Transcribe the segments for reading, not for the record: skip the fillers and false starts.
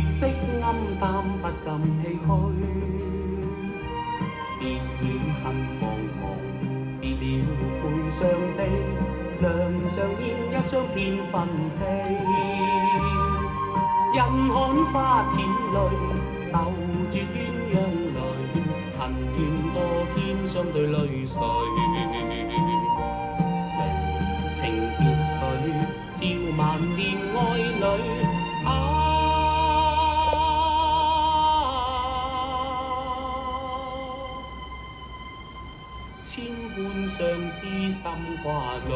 色暗淡，不禁唏噓。別曉恨茫茫，別了賠償地，梁上燕一雙片紛飛。人看花濺淚，受住鴛鴦淚，恨怨多添相對淚水。離情別緒，照萬年愛侶。千般相思心掛慮，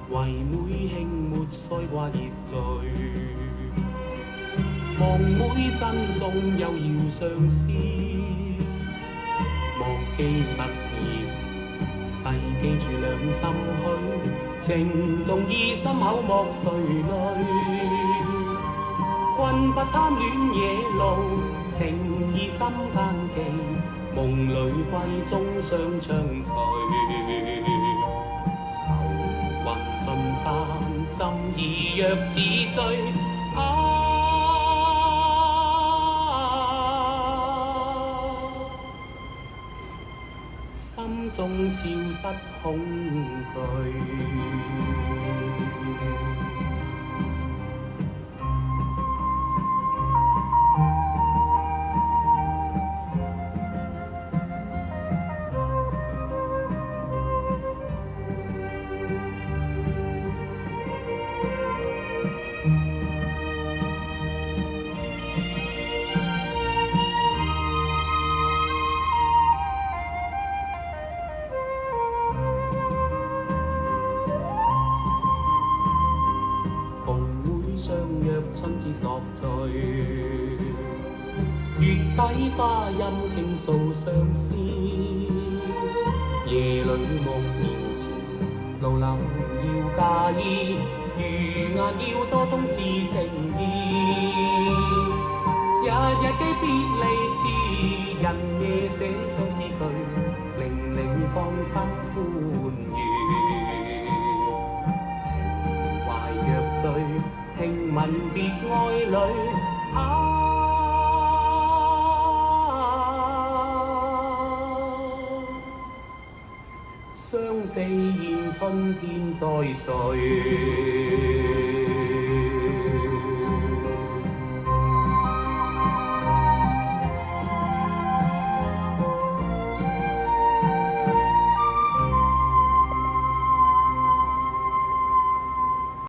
唯每輕抹腮掛熱淚。望每珍重又要相思，莫記失意時，細記住兩心許。情重義深厚莫垂淚，君不貪戀野路，情義心間記，夢裏歸終雙槍隨。愁雲盡散，心意若似醉。心中消失恐懼。相約春節樂聚，月底花陰傾訴相思。夜裏夢面前，路流要嫁衣，餘顏要多通是情意。日日記別離詞，人夜寫相思句，令你芳心歡愉。情懷若醉，聽聞別愛侶。雙飛燕春天再聚。